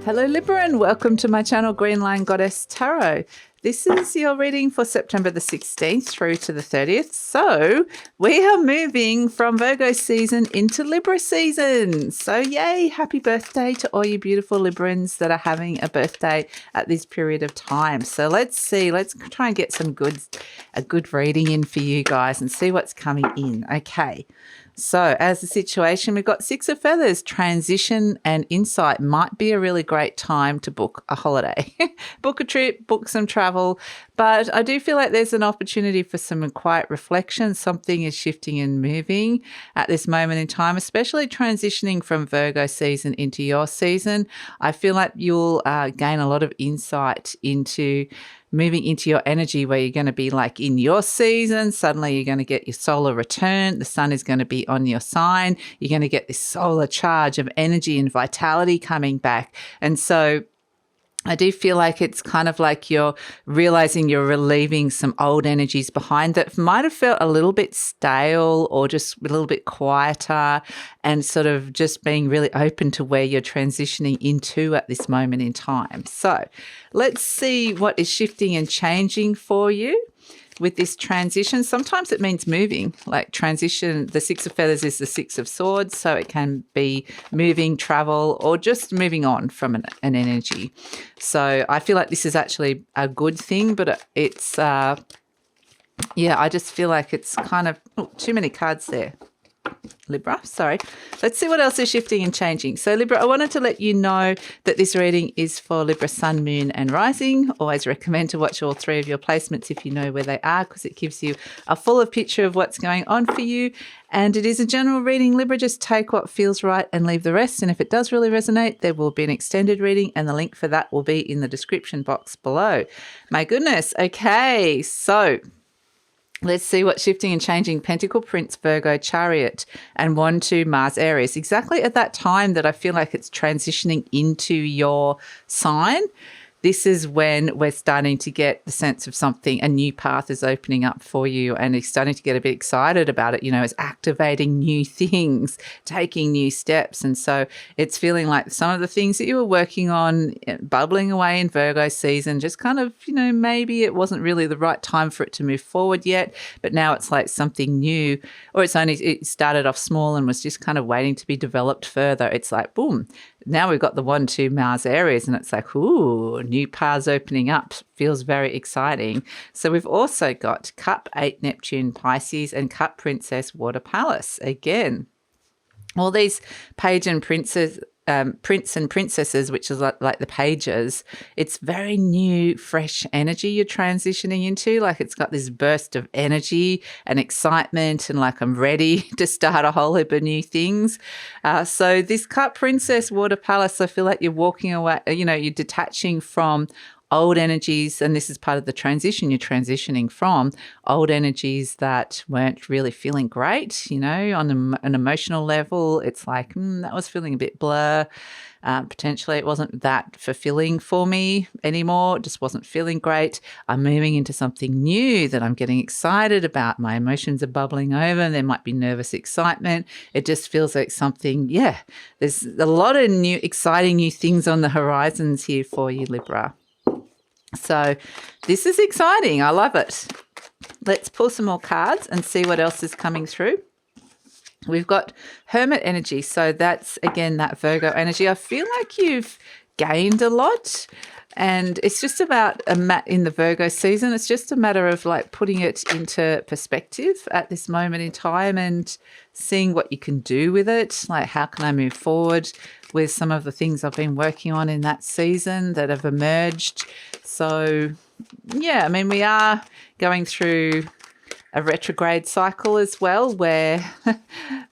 Hello Libra and welcome to my channel GreenLion Goddess Tarot. This is your reading for September the 16th through to the 30th. So we are moving from Virgo season into Libra season. So yay, happy birthday to all you beautiful Librans that are having a birthday at this period of time. So let's see, let's try and get a good reading in for you guys and see what's coming in. Okay. So as the situation, we've got Six of Feathers, transition and insight. Might be a really great time to book a holiday, book a trip, book some travel. But I do feel like there's an opportunity for some quiet reflection. Something is shifting and moving at this moment in time, especially transitioning from Virgo season into your season. I feel like you'll gain a lot of insight into moving into your energy where you're going to be like in your season. Suddenly you're going to get your solar return. The sun is going to be on your sign. You're going to get this solar charge of energy and vitality coming back. And so I do feel like it's kind of like you're realizing you're relieving some old energies behind that might have felt a little bit stale or just a little bit quieter, and sort of just being really open to where you're transitioning into at this moment in time. So let's see what is shifting and changing for you with this transition. Sometimes it means moving, like transition. The Six of Feathers is the Six of Swords, so it can be moving, travel, or just moving on from an energy. So I feel like this is actually a good thing, but it's, I just feel like it's kind of, too many cards there. Libra, sorry. Let's see what else is shifting and changing. So Libra, I wanted to let you know that this reading is for Libra Sun, Moon and Rising. Always recommend to watch all three of your placements if you know where they are, because it gives you a fuller picture of what's going on for you. And it is a general reading, Libra. Just take what feels right and leave the rest. And if it does really resonate, there will be an extended reading, and the link for that will be in the description box below. My goodness. Okay, so let's see what's shifting and changing. Pentacle, Prince, Virgo, Chariot, and 1, 2, Mars, Aries. Exactly at that time that I feel like it's transitioning into your sign. This is when we're starting to get the sense of something, a new path is opening up for you, and you're starting to get a bit excited about it, it's activating new things, taking new steps. And so it's feeling like some of the things that you were working on, bubbling away in Virgo season, just kind of, maybe it wasn't really the right time for it to move forward yet, but now it's like something new, or it started off small and was just kind of waiting to be developed further. It's like, boom. Now we've got the 1, 2 Mars Aries, and it's like, ooh, new paths opening up. Feels very exciting. So we've also got Cup, 8 Neptune, Pisces, and Cup, Princess, Water Palace. Again, all these page and prince and princesses, which is like the pages, it's very new, fresh energy you're transitioning into. Like it's got this burst of energy and excitement, and like I'm ready to start a whole heap of new things. So this Cup, Princess, Water Palace, I feel like you're walking away, you're detaching from old energies, and this is part of the transition. You're transitioning from old energies that weren't really feeling great, on an emotional level. It's like, that was feeling a bit blur. Potentially it wasn't that fulfilling for me anymore. It just wasn't feeling great. I'm moving into something new that I'm getting excited about. My emotions are bubbling over, and there might be nervous excitement. It just feels like something, there's a lot of new, exciting new things on the horizons here for you, Libra. So this is exciting. I love it. Let's pull some more cards and see what else is coming through. We've got Hermit energy. So that's, again, that Virgo energy. I feel like you've gained a lot, and it's just about in the Virgo season. It's just a matter of like putting it into perspective at this moment in time and seeing what you can do with it. Like, how can I move forward with some of the things I've been working on in that season that have emerged? So, we are going through a retrograde cycle as well, where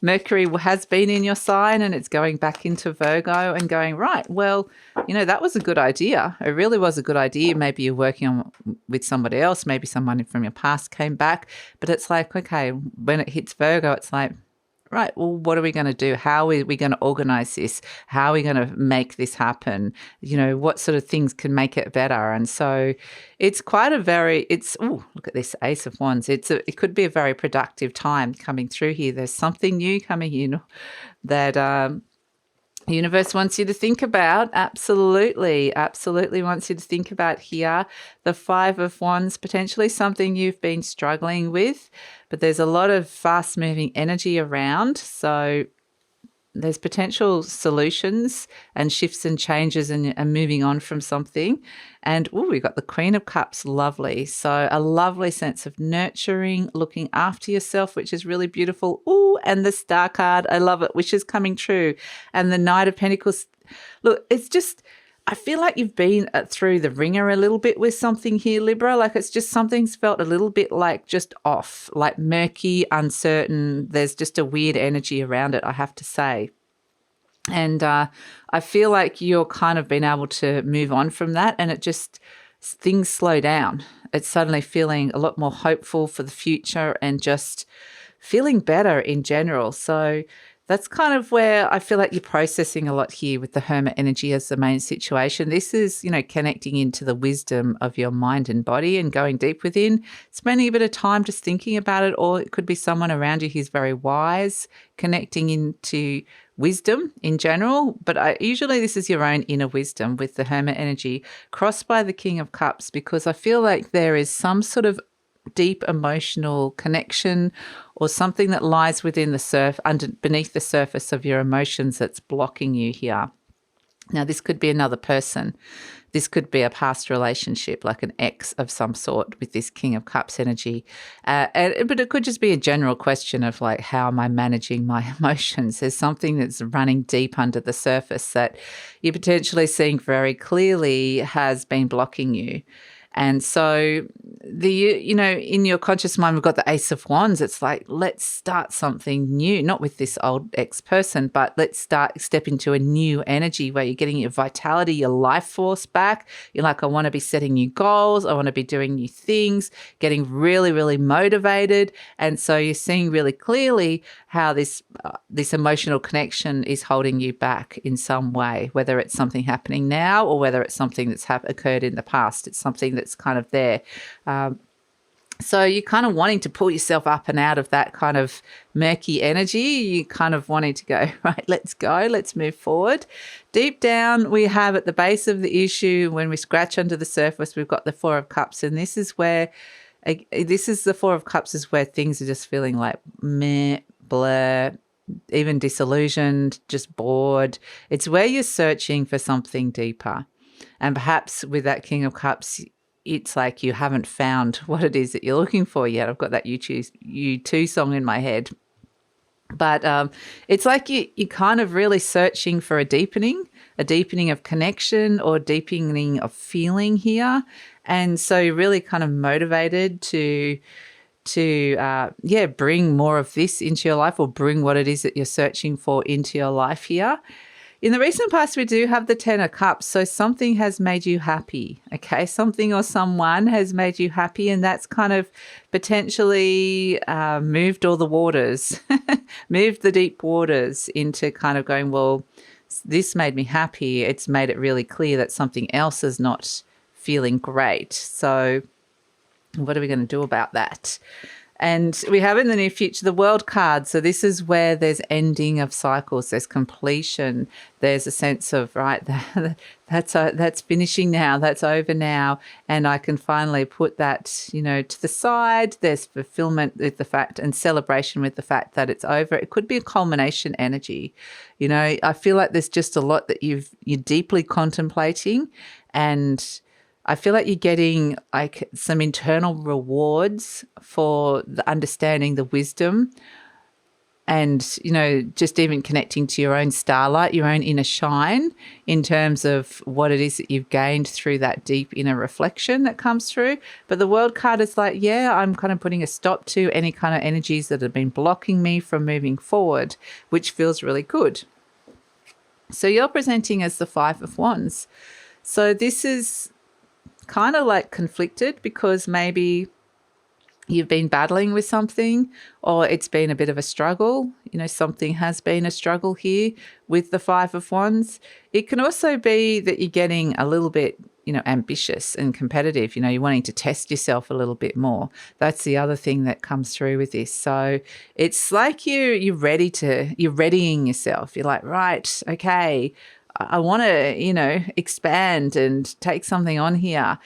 Mercury has been in your sign and it's going back into Virgo and going, right, well, that was a good idea. It really was a good idea. Maybe you're working on with somebody else. Maybe someone from your past came back. But it's like, okay, when it hits Virgo, it's like, right, well, what are we going to do? How are we going to organize this? How are we going to make this happen? What sort of things can make it better? And so it's quite look at this Ace of Wands. It could be a very productive time coming through here. There's something new coming in that The universe wants you to think about, absolutely wants you to think about here, the Five of Wands, potentially something you've been struggling with, but there's a lot of fast-moving energy around. So there's potential solutions and shifts and changes and moving on from something. And we've got the Queen of Cups, lovely. So a lovely sense of nurturing, looking after yourself, which is really beautiful. Ooh, and the Star card, I love it, wishes coming true. And the Knight of Pentacles. Look, it's just, I feel like you've been through the ringer a little bit with something here, Libra. Like it's just something's felt a little bit like just off, like murky, uncertain. There's just a weird energy around it, I have to say. And I feel like you're kind of been able to move on from that, and it just, things slow down. It's suddenly feeling a lot more hopeful for the future and just feeling better in general. So that's kind of where I feel like you're processing a lot here with the Hermit energy as the main situation. This is, connecting into the wisdom of your mind and body and going deep within, spending a bit of time just thinking about it, or it could be someone around you who's very wise, connecting into wisdom in general. But usually this is your own inner wisdom with the Hermit energy crossed by the King of Cups, because I feel like there is some sort of deep emotional connection or something that lies within the beneath the surface of your emotions that's blocking you here. Now, this could be another person. This could be a past relationship, like an ex of some sort with this King of Cups energy. But it could just be a general question of like, how am I managing my emotions? There's something that's running deep under the surface that you're potentially seeing very clearly has been blocking you. And so in your conscious mind, we've got the Ace of Wands. It's like, let's start something new, not with this old ex-person, but let's step into a new energy where you're getting your vitality, your life force back. You're like, I want to be setting new goals. I want to be doing new things, getting really, really motivated. And so you're seeing really clearly how this emotional connection is holding you back in some way, whether it's something happening now or whether it's something that's occurred in the past. It's something that's kind of there. So you're kind of wanting to pull yourself up and out of that kind of murky energy. You kind of wanting to go, right, let's go, let's move forward. Deep down, we have at the base of the issue, when we scratch under the surface, we've got the Four of Cups. And this is the Four of Cups is where things are just feeling like meh, blur, even disillusioned, just bored. It's where you're searching for something deeper. And perhaps with that King of Cups, it's like you haven't found what it is that you're looking for yet. I've got that U2 song in my head. But it's like you're kind of really searching for a deepening of connection or deepening of feeling here. And so you're really kind of motivated to bring more of this into your life, or bring what it is that you're searching for into your life here. In the recent past, we do have the Ten of Cups. So something has made you happy, okay? Something or someone has made you happy, and that's kind of potentially moved all the waters, moved the deep waters into kind of going, well, this made me happy. It's made it really clear that something else is not feeling great. So what are we going to do about that? And we have in the near future the World card. So this is where there's ending of cycles, there's completion, there's a sense of, right, that's finishing now, that's over now, and I can finally put that, to the side. There's fulfillment with the fact and celebration with the fact that it's over. It could be a culmination energy. I feel like there's just a lot that you're deeply contemplating, and I feel like you're getting like some internal rewards for the understanding the wisdom and, just even connecting to your own starlight, your own inner shine in terms of what it is that you've gained through that deep inner reflection that comes through. But the World card is like, I'm kind of putting a stop to any kind of energies that have been blocking me from moving forward, which feels really good. So you're presenting as the Five of Wands. So this is kind of like conflicted, because maybe you've been battling with something, or it's been a bit of a struggle. Something has been a struggle here with the Five of Wands. It can also be that you're getting a little bit ambitious and competitive. You're wanting to test yourself a little bit more. That's the other thing that comes through with this. So it's like you're readying yourself. You're like, right, okay, I want to, expand and take something on here.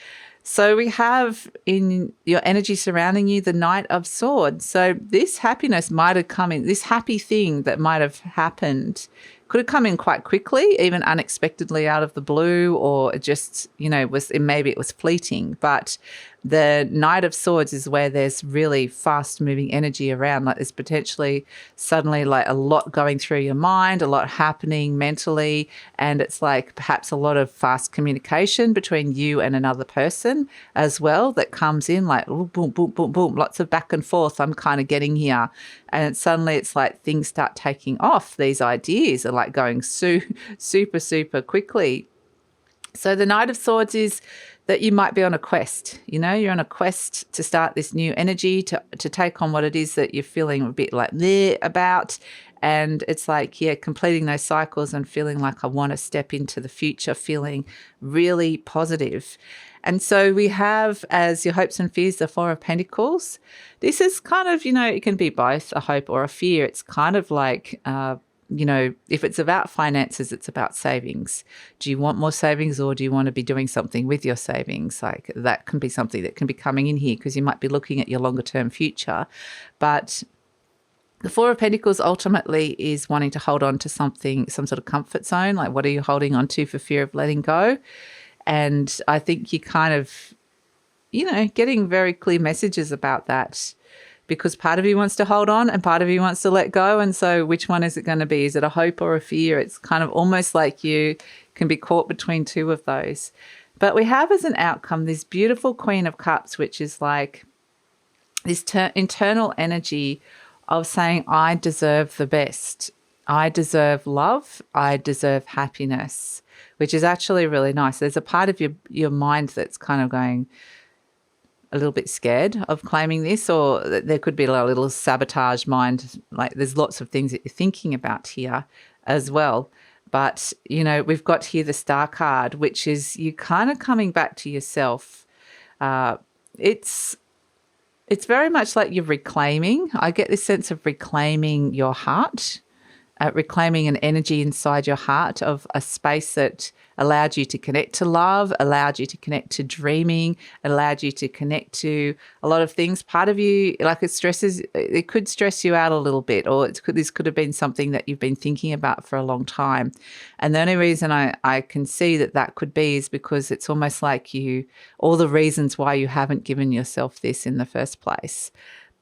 So we have in your energy surrounding you the Knight of Swords. So this happiness might have come in, this happy thing that might have happened could have come in quite quickly, even unexpectedly out of the blue, or it just, maybe it was fleeting. But the Knight of Swords is where there's really fast moving energy around. Like there's potentially suddenly like a lot going through your mind, a lot happening mentally. And it's like perhaps a lot of fast communication between you and another person as well that comes in like boom, boom, boom, boom, lots of back and forth. I'm kind of getting here. And suddenly it's like things start taking off. These ideas are like going super, super quickly. So the Knight of Swords is that you might be on a quest. You're on a quest to start this new energy, to take on what it is that you're feeling a bit like there about. And it's like, completing those cycles and feeling like I want to step into the future, feeling really positive. And so we have as your hopes and fears, the Four of Pentacles. This is kind of, it can be both a hope or a fear. It's kind of like, if it's about finances, it's about savings. Do you want more savings, or do you want to be doing something with your savings? Like that can be something that can be coming in here, because you might be looking at your longer term future. But the Four of Pentacles ultimately is wanting to hold on to something, some sort of comfort zone. Like what are you holding on to for fear of letting go? And I think you kind of, getting very clear messages about that, because part of you wants to hold on and part of you wants to let go. And so which one is it going to be? Is it a hope or a fear? It's kind of almost like you can be caught between two of those. But we have as an outcome this beautiful Queen of Cups, which is like this internal energy of saying, I deserve the best. I deserve love. I deserve happiness, which is actually really nice. There's a part of your mind that's kind of going a little bit scared of claiming this, or there could be a little sabotage mind. Like there's lots of things that you're thinking about here as well. But, we've got here the Star card, which is you kind of coming back to yourself. It's very much like you're reclaiming. I get this sense of reclaiming your heart, reclaiming an energy inside your heart of a space that allowed you to connect to love, allowed you to connect to dreaming, allowed you to connect to a lot of things. Part of you, like it could stress you out a little bit, or this could have been something that you've been thinking about for a long time. And the only reason I can see that could be is because it's almost like all the reasons why you haven't given yourself this in the first place.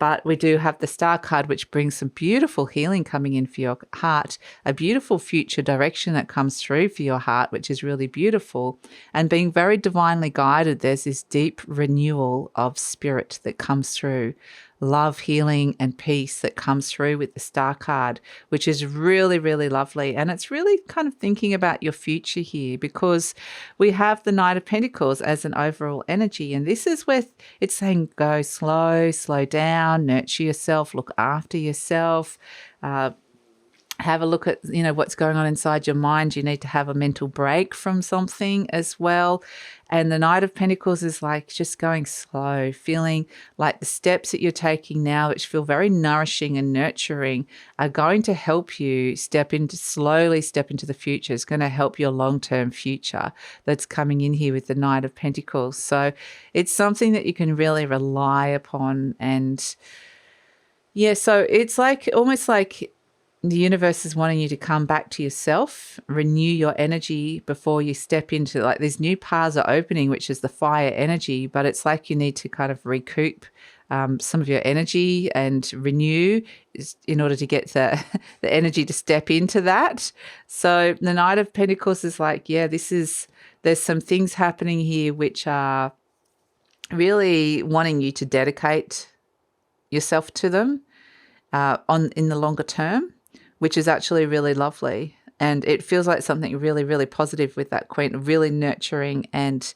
But we do have the Star card, which brings some beautiful healing coming in for your heart, a beautiful future direction that comes through for your heart, which is really beautiful. And being very divinely guided, there's this deep renewal of spirit that comes through. Love, healing, and peace that comes through with the Star card, which is really, really lovely. And it's really kind of thinking about your future here, because we have the Knight of Pentacles as an overall energy. And this is where it's saying go slow down, nurture yourself, look after yourself, have a look at, what's going on inside your mind. You need to have a mental break from something as well. And the Knight of Pentacles is like just going slow, feeling like the steps that you're taking now, which feel very nourishing and nurturing, are going to help you slowly step into the future. It's going to help your long-term future that's coming in here with the Knight of Pentacles. So it's something that you can really rely upon. And so it's like almost like the universe is wanting you to come back to yourself, renew your energy before you step into, like, these new paths are opening, which is the fire energy, but it's like you need to kind of recoup some of your energy and renew in order to get the energy to step into that. So the Knight of Pentacles is like, there's some things happening here which are really wanting you to dedicate yourself to them in the longer term, which is actually really lovely. And it feels like something really, really positive with that Queen, really nurturing, and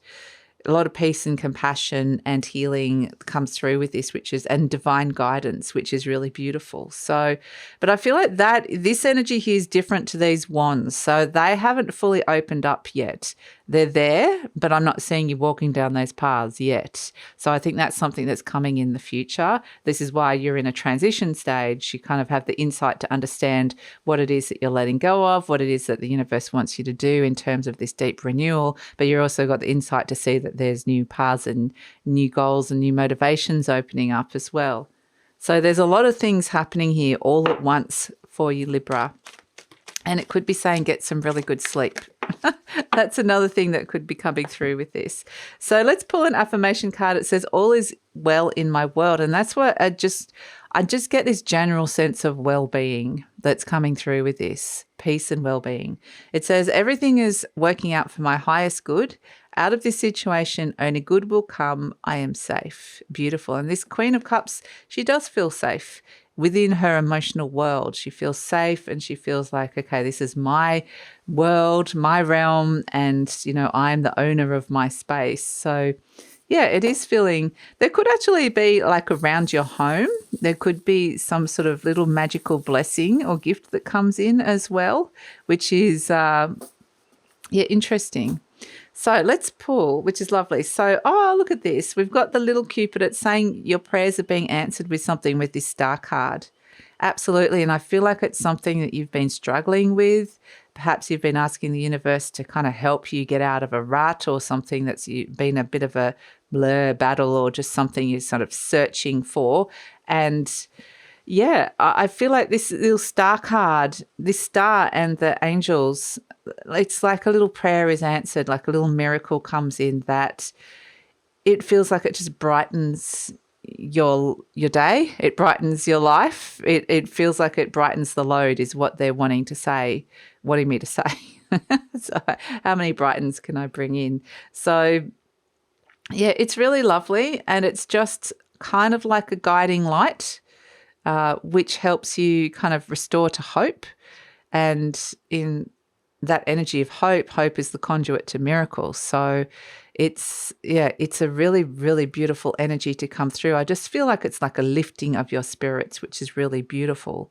a lot of peace and compassion and healing comes through with this, and divine guidance, which is really beautiful. So, but I feel like this energy here is different to these wands. So they haven't fully opened up yet. they're there, but I'm not seeing you walking down those paths yet. So I think that's something that's coming in the future. This is why you're in a transition stage. You kind of have the insight to understand what it is that you're letting go of, what it is that the universe wants you to do in terms of this deep renewal, but you're also got the insight to see that there's new paths and new goals and new motivations opening up as well. So there's a lot of things happening here all at once for you, Libra. And it could be saying get some really good sleep. That's another thing that could be coming through with this. So let's pull an affirmation card. It says, all is well in my world. And that's what I just get this general sense of well-being that's coming through with this, peace and well-being. It says, everything is working out for my highest good. Out of this situation, only good will come. I am safe. Beautiful. And this Queen of Cups, she does feel safe within her emotional world. She feels safe and she feels like, okay, this is my world, my realm, and, you know, I'm the owner of my space. So, yeah, it is feeling, there could actually be like around your home, there could be some sort of little magical blessing or gift that comes in as well, which is, interesting. So let's pull, which is lovely. So, look at this. We've got the little Cupid. It's saying your prayers are being answered with something with this star card. Absolutely. And I feel like it's something that you've been struggling with. Perhaps you've been asking the universe to kind of help you get out of a rut or something that's been a bit of a blur battle or just something you're sort of searching for. And yeah, I feel like this little star card, this star and the angels, it's like a little prayer is answered, like a little miracle comes in that it feels like it just brightens your day. It brightens your life. It feels like it brightens the load is what they're wanting me to say. So how many brightens can I bring in? So yeah, it's really lovely. And it's just kind of like a guiding light, which helps you kind of restore to hope. And in that energy of hope is the conduit to miracles. So it's a really, really beautiful energy to come through. I just feel like it's like a lifting of your spirits, which is really beautiful.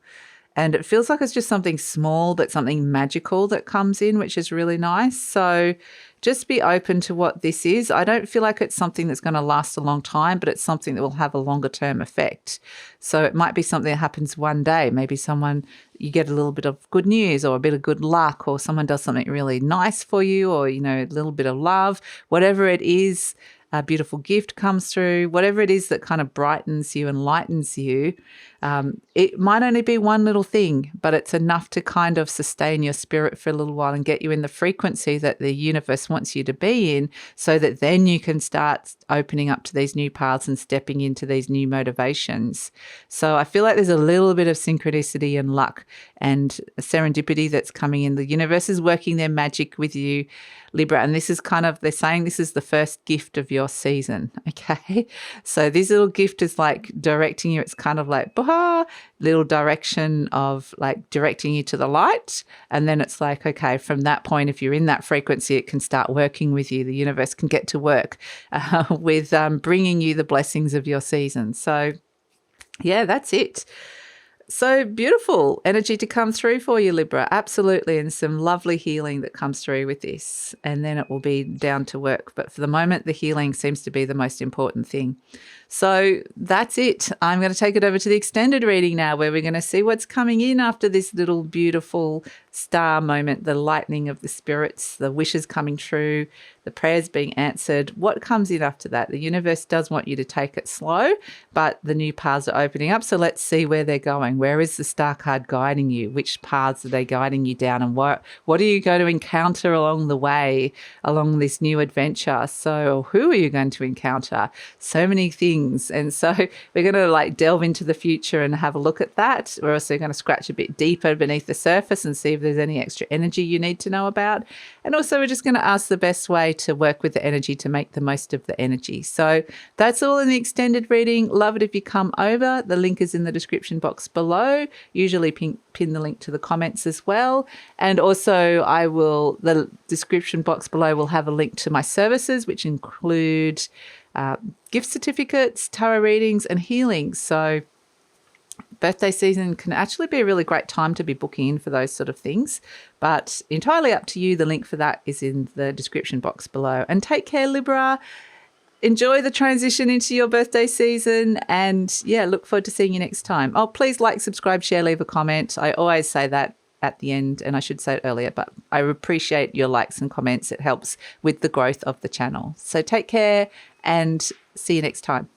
And it feels like it's just something small, but something magical that comes in, which is really nice. So just be open to what this is. I don't feel like it's something that's going to last a long time, but it's something that will have a longer term effect. So it might be something that happens one day. Maybe you get a little bit of good news or a bit of good luck, or someone does something really nice for you, or, you know, a little bit of love, whatever it is. A beautiful gift comes through, whatever it is that kind of brightens you and lightens you. It might only be one little thing, but it's enough to kind of sustain your spirit for a little while and get you in the frequency that the universe wants you to be in, so that then you can start opening up to these new paths and stepping into these new motivations. So I feel like there's a little bit of synchronicity and luck and serendipity that's coming in. The universe is working their magic with you, Libra, and this is kind of, they're saying this is the first gift of your season, okay? So this little gift is like directing you. It's kind of like, little direction of like directing you to the light. And then it's like, okay, from that point, if you're in that frequency, it can start working with you. The universe can get to work with bringing you the blessings of your season. So yeah, that's it. So beautiful energy to come through for you, Libra. Absolutely. And some lovely healing that comes through with this. And then it will be down to work. But for the moment, the healing seems to be the most important thing. So that's it. I'm going to take it over to the extended reading now, where we're going to see what's coming in after this little beautiful star moment, the lightning of the spirits, the wishes coming true, the prayers being answered. What comes in after that? The universe does want you to take it slow, but the new paths are opening up. So let's see where they're going. Where is the star card guiding you? Which paths are they guiding you down? And what are you going to encounter along the way, along this new adventure? So who are you going to encounter? So many things. And so we're going to like delve into the future and have a look at that. We're also going to scratch a bit deeper beneath the surface and see if there's any extra energy you need to know about. And also we're just going to ask the best way to work with the energy to make the most of the energy. So that's all in the extended reading. Love it if you come over. The link is in the description box below. Usually pin the link to the comments as well. And also the description box below will have a link to my services, which include gift certificates, tarot readings and healings. So birthday season can actually be a really great time to be booking in for those sort of things, but entirely up to you. The link for that is in the description box below. And take care, Libra. Enjoy the transition into your birthday season, and yeah, look forward to seeing you next time. Oh, please like, subscribe, share, leave a comment. I always say that at the end, and I should say it earlier, but I appreciate your likes and comments. It helps with the growth of the channel. So take care and see you next time.